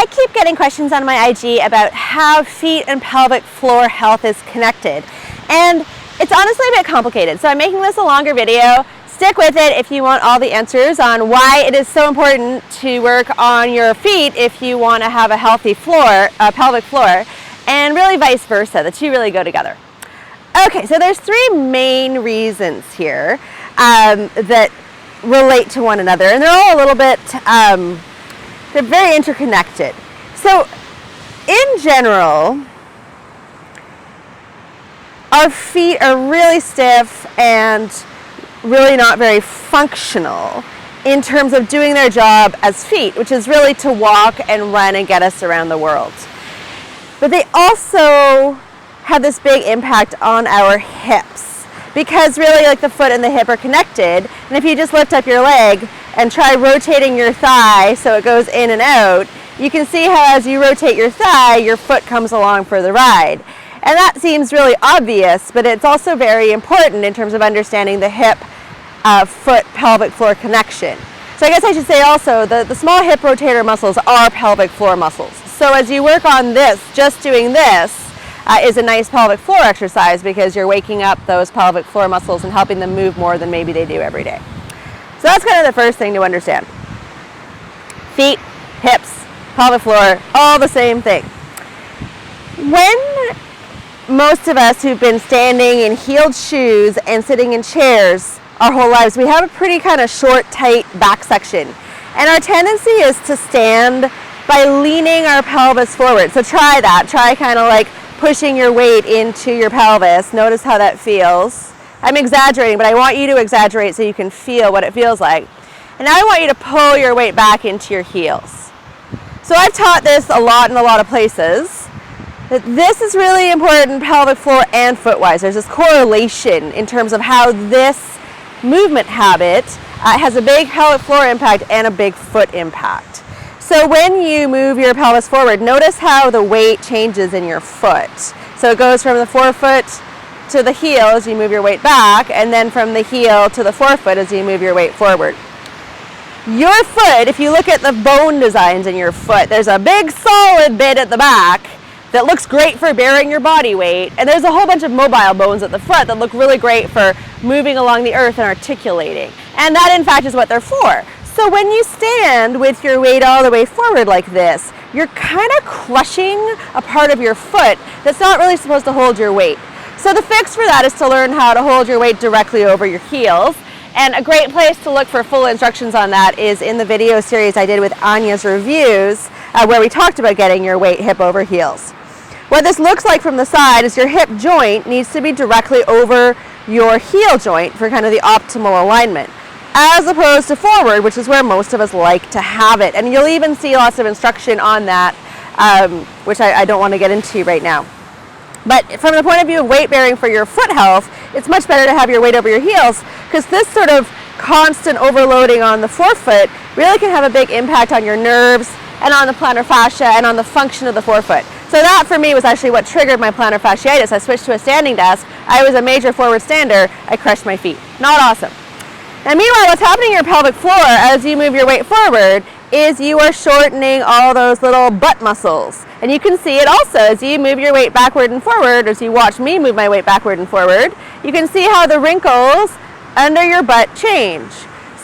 I keep getting questions on my IG about how feet and pelvic floor health is connected. And it's honestly a bit complicated. So I'm making this a longer video. Stick with it if you want all the answers on why it is so important to work on your feet if you want to have a healthy floor, pelvic floor, and really vice versa. The two really go together. Okay, so there's three main reasons here that relate to one another, and they're all a little bit, they're very interconnected. So in general, our feet are really stiff and really not very functional in terms of doing their job as feet, which is really to walk and run and get us around the world. But they also have this big impact on our hips, because really like the foot and the hip are connected, and if you just lift up your leg and try rotating your thigh so it goes in and out, you can see how as you rotate your thigh, your foot comes along for the ride. And that seems really obvious, but it's also very important in terms of understanding the hip, foot, pelvic floor connection. So I guess I should say also the small hip rotator muscles are pelvic floor muscles. So as you work on this, just doing this is a nice pelvic floor exercise, because you're waking up those pelvic floor muscles and helping them move more than maybe they do every day. So that's kind of the first thing to understand. Feet, hips, pelvic floor, all the same thing. When most of us who've been standing in heeled shoes and sitting in chairs our whole lives, we have a pretty kind of short, tight back section. And our tendency is to stand by leaning our pelvis forward. So try that. Try kind of like pushing your weight into your pelvis. Notice how that feels. I'm exaggerating, but I want you to exaggerate so you can feel what it feels like. And now I want you to pull your weight back into your heels. So I've taught this a lot in a lot of places. That this is really important pelvic floor and foot-wise. There's this correlation in terms of how this movement habit has a big pelvic floor impact and a big foot impact. So when you move your pelvis forward, notice how the weight changes in your foot. So it goes from the forefoot to the heel as you move your weight back, and then from the heel to the forefoot as you move your weight forward. Your foot, if you look at the bone designs in your foot, there's a big solid bit at the back that looks great for bearing your body weight, and there's a whole bunch of mobile bones at the front that look really great for moving along the earth and articulating. And that in fact is what they're for. So when you stand with your weight all the way forward like this, you're kind of crushing a part of your foot that's not really supposed to hold your weight. So the fix for that is to learn how to hold your weight directly over your heels. And a great place to look for full instructions on that is in the video series I did with Anya's Reviews, where we talked about getting your weight hip over heels. What this looks like from the side is your hip joint needs to be directly over your heel joint for kind of the optimal alignment, as opposed to forward, which is where most of us like to have it. And you'll even see lots of instruction on that, which I don't want to get into right now. But from the point of view of weight bearing for your foot health, it's much better to have your weight over your heels, because this sort of constant overloading on the forefoot really can have a big impact on your nerves and on the plantar fascia and on the function of the forefoot. So that for me was actually what triggered my plantar fasciitis. I switched to a standing desk. I was a major forward stander. I crushed my feet. Not awesome. Now meanwhile, what's happening in your pelvic floor as you move your weight forward is you are shortening all those little butt muscles. And you can see it also as you move your weight backward and forward, as you watch me move my weight backward and forward. You can see how the wrinkles under your butt change.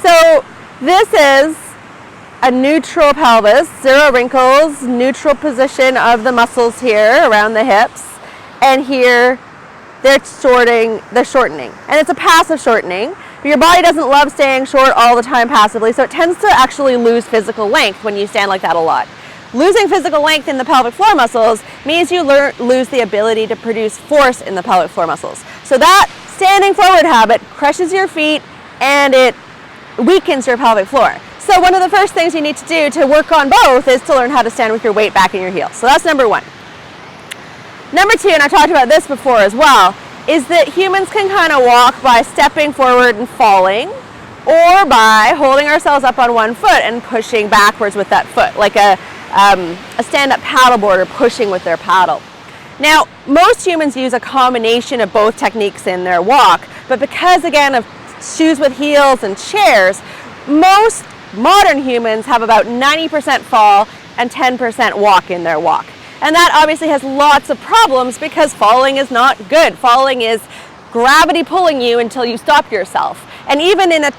So this is a neutral pelvis, zero wrinkles, neutral position of the muscles here around the hips, and here they're shortening. And it's a passive shortening, but your body doesn't love staying short all the time passively, so it tends to actually lose physical length when you stand like that a lot. Losing physical length in the pelvic floor muscles means you lose the ability to produce force in the pelvic floor muscles. So that standing forward habit crushes your feet and it weakens your pelvic floor. So one of the first things you need to do to work on both is to learn how to stand with your weight back in your heels. So that's number one. Number two, and I talked about this before as well, is that humans can kind of walk by stepping forward and falling, or by holding ourselves up on one foot and pushing backwards with that foot, like a stand-up paddleboarder pushing with their paddle. Now, most humans use a combination of both techniques in their walk, but because, again, of shoes with heels and chairs, most modern humans have about 90% fall and 10% walk in their walk. And that obviously has lots of problems because falling is not good. Falling is gravity pulling you until you stop yourself. And even in a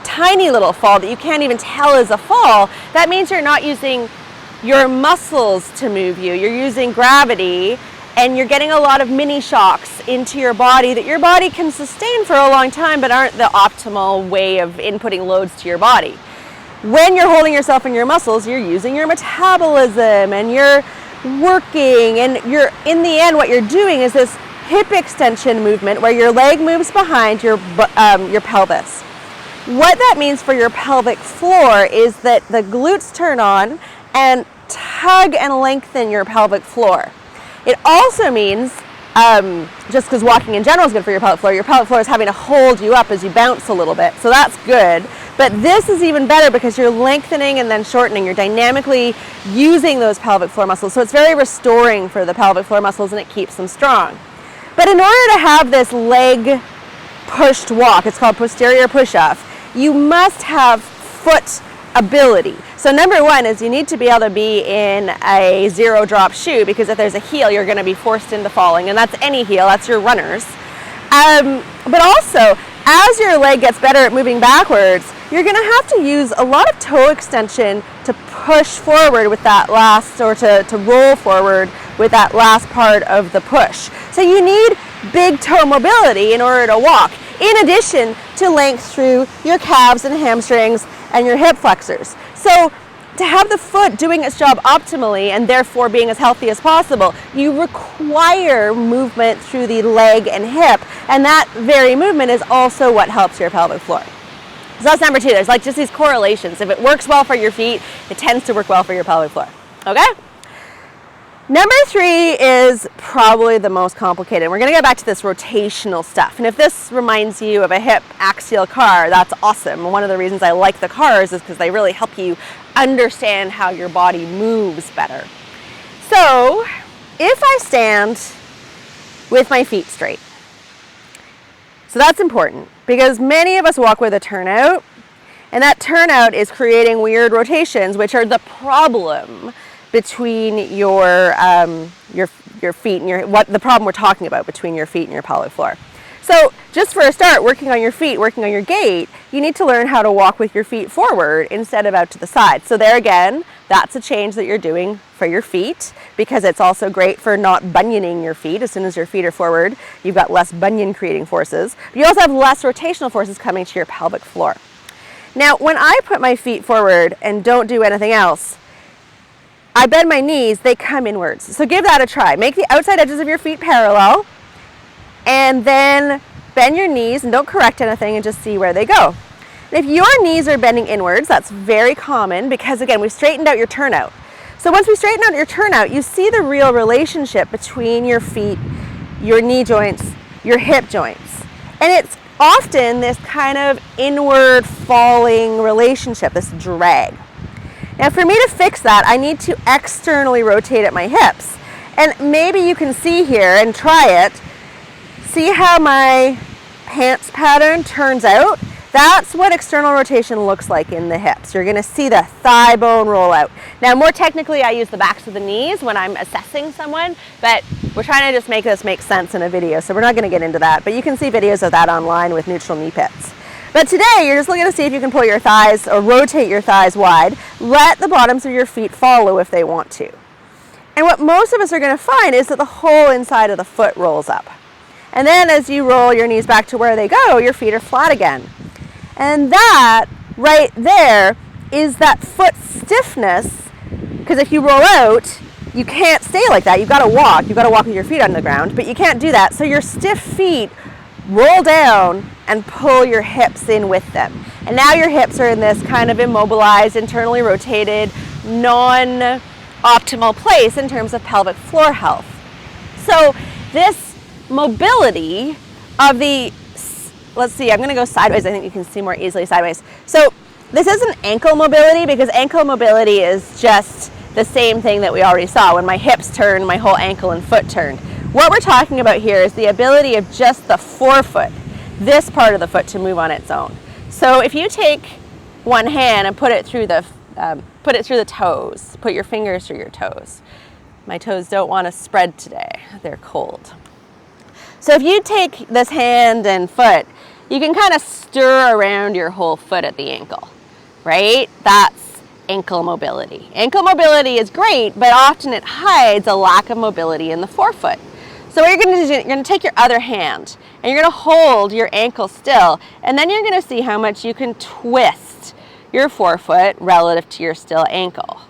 tiny little fall that you can't even tell is a fall, that means you're not using your muscles to move you. You're using gravity, and you're getting a lot of mini shocks into your body that your body can sustain for a long time but aren't the optimal way of inputting loads to your body. When you're holding yourself in your muscles, you're using your metabolism and you're working, and you're, in the end, what you're doing is this hip extension movement where your leg moves behind your pelvis. What that means for your pelvic floor is that the glutes turn on and tug and lengthen your pelvic floor. It also means, just because walking in general is good for your pelvic floor is having to hold you up as you bounce a little bit. So that's good. But this is even better because you're lengthening and then shortening. You're dynamically using those pelvic floor muscles. So it's very restoring for the pelvic floor muscles, and it keeps them strong. But in order to have this leg pushed walk, it's called posterior push-off, you must have foot ability. So number one is you need to be able to be in a zero drop shoe, because if there's a heel, you're going to be forced into falling, and that's any heel, that's your runners. But also, as your leg gets better at moving backwards, you're going to have to use a lot of toe extension to push forward with that last, or to roll forward with that last part of the push. So you need big toe mobility in order to walk, in addition to length through your calves and hamstrings and your hip flexors. So to have the foot doing its job optimally and therefore being as healthy as possible, you require movement through the leg and hip, and that very movement is also what helps your pelvic floor. So that's number two. There's like just these correlations. If it works well for your feet, it tends to work well for your pelvic floor. Okay? Number three is probably the most complicated. We're going to get back to this rotational stuff. And if this reminds you of a hip axial car, that's awesome. And one of the reasons I like the cars is because they really help you understand how your body moves better. So if I stand with my feet straight, so that's important because many of us walk with a turnout, and that turnout is creating weird rotations, which are the problem between your feet and the problem we're talking about between your feet and your pelvic floor. So just for a start, working on your feet, working on your gait, you need to learn how to walk with your feet forward instead of out to the side. So there again, that's a change that you're doing for your feet, because it's also great for not bunioning your feet. As soon as your feet are forward, you've got less bunion creating forces. But you also have less rotational forces coming to your pelvic floor. Now, when I put my feet forward and don't do anything else, I bend my knees, they come inwards. So give that a try. Make the outside edges of your feet parallel, and then bend your knees and don't correct anything and just see where they go. And if your knees are bending inwards, that's very common because, again, we've straightened out your turnout. So once we straighten out your turnout, you see the real relationship between your feet, your knee joints, your hip joints. And it's often this kind of inward falling relationship, this drag. Now for me to fix that, I need to externally rotate at my hips. And maybe you can see here and try it. See how my pants pattern turns out? That's what external rotation looks like in the hips. You're gonna see the thigh bone roll out. Now more technically, I use the backs of the knees when I'm assessing someone, but we're trying to just make this make sense in a video, so we're not gonna get into that. But you can see videos of that online with neutral knee pits. But today, you're just looking to see if you can pull your thighs or rotate your thighs wide. Let the bottoms of your feet follow if they want to. And what most of us are going to find is that the whole inside of the foot rolls up. And then as you roll your knees back to where they go, your feet are flat again. And that right there is that foot stiffness, because if you roll out, you can't stay like that. You've got to walk. You've got to walk with your feet on the ground, but you can't do that. So your stiff feet roll down and pull your hips in with them. And now your hips are in this kind of immobilized, internally rotated, non-optimal place in terms of pelvic floor health. So this mobility of the, let's see, I'm going to go sideways. I think you can see more easily sideways. So this isn't ankle mobility, because ankle mobility is just the same thing that we already saw. When my hips turn, my whole ankle and foot turned. What we're talking about here is the ability of just the forefoot, this part of the foot, to move on its own. So if you take one hand and put it through the toes. Put your fingers through your toes. My toes don't want to spread today. They're cold. So if you take this hand and foot, you can kind of stir around your whole foot at the ankle, right? That's ankle mobility. Ankle mobility is great, but often it hides a lack of mobility in the forefoot. So what you're going to do, you're going to take your other hand and you're going to hold your ankle still, and then you're going to see how much you can twist your forefoot relative to your still ankle.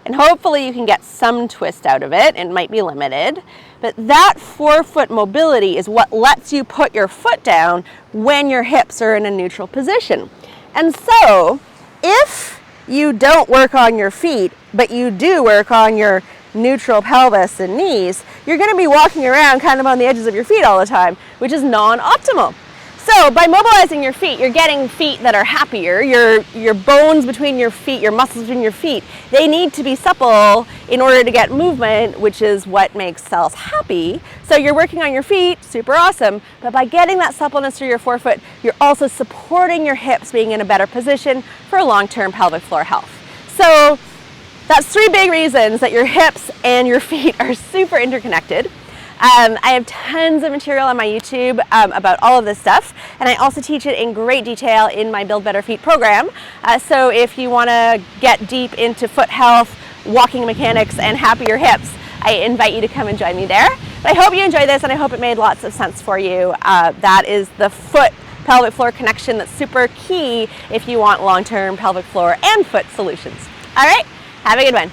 And hopefully you can get some twist out of it. It might be limited, but that forefoot mobility is what lets you put your foot down when your hips are in a neutral position. And so if you don't work on your feet, but you do work on your neutral pelvis and knees, you're going to be walking around kind of on the edges of your feet all the time, which is non-optimal. So by mobilizing your feet, you're getting feet that are happier. Your bones between your feet, your muscles between your feet, they need to be supple in order to get movement, which is what makes cells happy. So you're working on your feet, super awesome, but by getting that suppleness through your forefoot, you're also supporting your hips being in a better position for long-term pelvic floor health. So that's 3 big reasons that your hips and your feet are super interconnected. I have tons of material on my YouTube about all of this stuff, and I also teach it in great detail in my Build Better Feet program. So if you want to get deep into foot health, walking mechanics, and happier hips, I invite you to come and join me there. But I hope you enjoyed this, and I hope it made lots of sense for you. That is the foot pelvic floor connection that's super key if you want long-term pelvic floor and foot solutions. All right, have a good one.